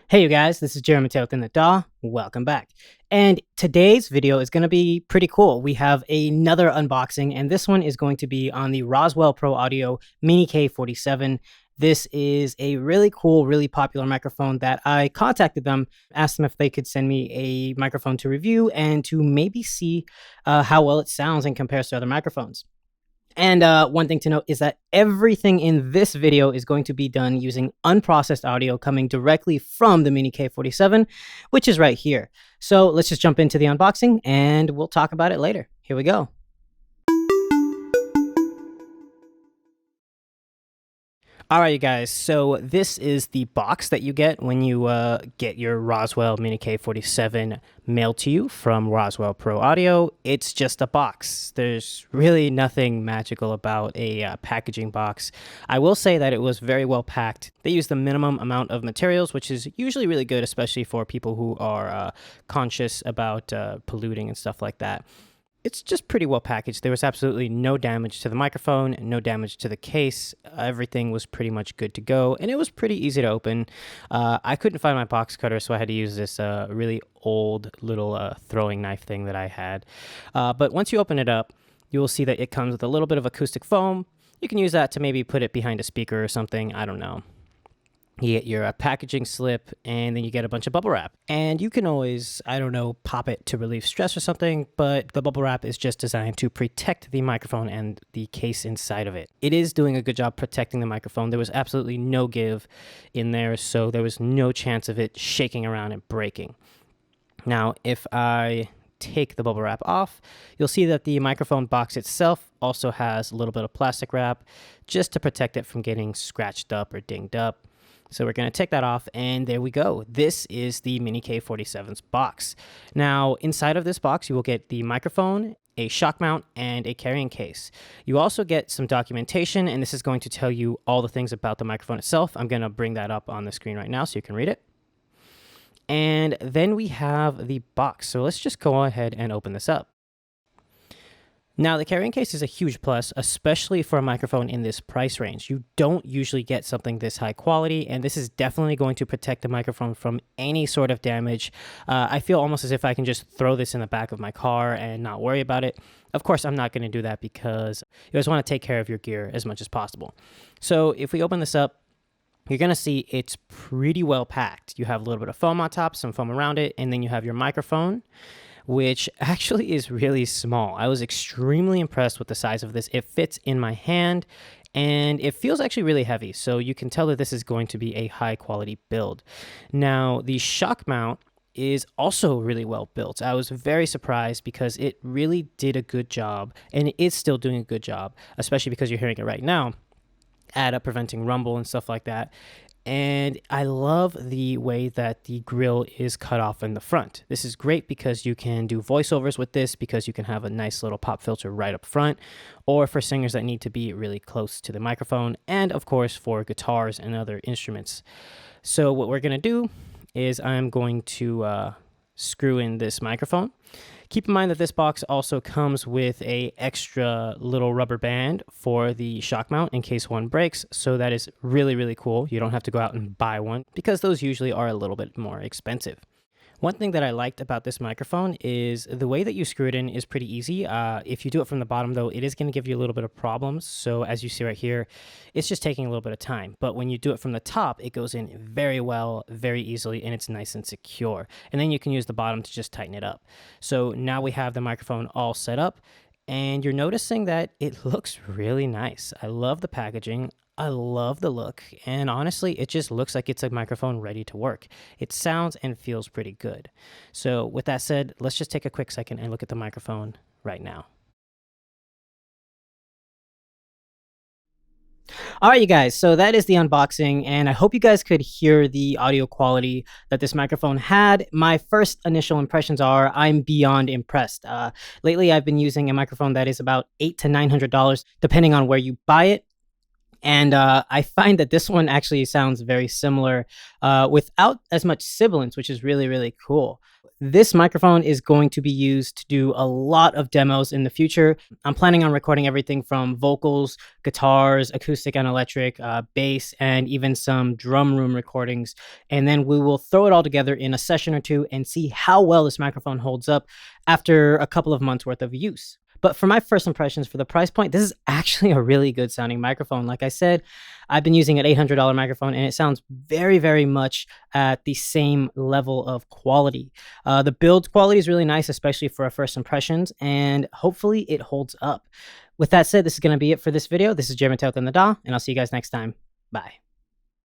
Hey you guys, this is Jeremy with In The DAW. Welcome back. And today's video is going to be pretty cool. We have another unboxing, and this one is going to be on the Roswell Pro Audio Mini K47. This is a really cool, really popular microphone that I contacted them, asked them if they could send me a microphone to review and to maybe see how well it sounds and compares to other microphones. And one thing to note is that everything in this video is going to be done using unprocessed audio coming directly from the Mini K47, which is right here. So let's just jump into the unboxing and we'll talk about it later. Here we go. All right, you guys, so this is the box that you get when you get your Roswell Mini K47 mailed to you from Roswell Pro Audio. It's just a box. There's really nothing magical about a packaging box. I will say that it was very well packed. They used the minimum amount of materials, which is usually really good, especially for people who are conscious about polluting and stuff like that. It's just pretty well packaged. There was absolutely no damage to the microphone, no damage to the case. Everything was pretty much good to go, and it was pretty easy to open. I couldn't find my box cutter, so I had to use this really old little throwing knife thing that I had. But once you open it up, you will see that it comes with a little bit of acoustic foam. You can use that to maybe put it behind a speaker or something. I don't know. You get your packaging slip, and then you get a bunch of bubble wrap. And you can always, I don't know, pop it to relieve stress or something, but the bubble wrap is just designed to protect the microphone and the case inside of it. It is doing a good job protecting the microphone. There was absolutely no give in there, so there was no chance of it shaking around and breaking. Now, if I take the bubble wrap off, you'll see that the microphone box itself also has a little bit of plastic wrap just to protect it from getting scratched up or dinged up. So we're going to take that off, and there we go. This is the Mini K47's box. Now, inside of this box, you will get the microphone, a shock mount, and a carrying case. You also get some documentation, and this is going to tell you all the things about the microphone itself. I'm going to bring that up on the screen right now so you can read it. And then we have the box. So let's just go ahead and open this up. Now, the carrying case is a huge plus, especially for a microphone in this price range. You don't usually get something this high quality, and this is definitely going to protect the microphone from any sort of damage. I feel almost as if I can just throw this in the back of my car and not worry about it. Of course, I'm not going to do that because you always want to take care of your gear as much as possible. So if we open this up, you're going to see it's pretty well packed. You have a little bit of foam on top, some foam around it, and then you have your microphone, which actually is really small. I was extremely impressed with the size of this. It fits in my hand, and it feels actually really heavy, so you can tell that this is going to be a high quality build. Now, the shock mount is also really well built. I was very surprised because it really did a good job, and it is still doing a good job, especially because you're hearing it right now, at preventing rumble and stuff like that. And I love the way that the grill is cut off in the front. This is great because you can do voiceovers with this, because you can have a nice little pop filter right up front, or for singers that need to be really close to the microphone, and of course for guitars and other instruments. So what we're going to do is I'm going to screw in this microphone. Keep in mind that this box also comes with a extra little rubber band for the shock mount in case one breaks. So that is really, really cool. You don't have to go out and buy one because those usually are a little bit more expensive. One thing that I liked about this microphone is the way that you screw it in is pretty easy. If you do it from the bottom, though, it is going to give you a little bit of problems. So as you see right here, it's just taking a little bit of time. But when you do it from the top, it goes in very well, very easily, and it's nice and secure. And then you can use the bottom to just tighten it up. So now we have the microphone all set up, and you're noticing that it looks really nice. I love the packaging. I love the look, and honestly, it just looks like it's a microphone ready to work. It sounds and feels pretty good. So with that said, let's just take a quick second and look at the microphone right now. All right, you guys, so that is the unboxing, and I hope you guys could hear the audio quality that this microphone had. My first initial impressions are I'm beyond impressed. Lately, I've been using a microphone that is about $800 to $900, depending on where you buy it. And I find that this one actually sounds very similar without as much sibilance, which is really, really cool. This microphone is going to be used to do a lot of demos in the future. I'm planning on recording everything from vocals, guitars, acoustic and electric, bass, and even some drum room recordings. And then we will throw it all together in a session or two and see how well this microphone holds up after a couple of months worth of use. But for my first impressions for the price point, this is actually a really good sounding microphone. Like I said, I've been using an $800 microphone and it sounds very, very much at the same level of quality. The build quality is really nice, especially for our first impressions, and hopefully it holds up. With that said, this is going to be it for this video. This is Jeremy Untitled in the DAW, and I'll see you guys next time. Bye.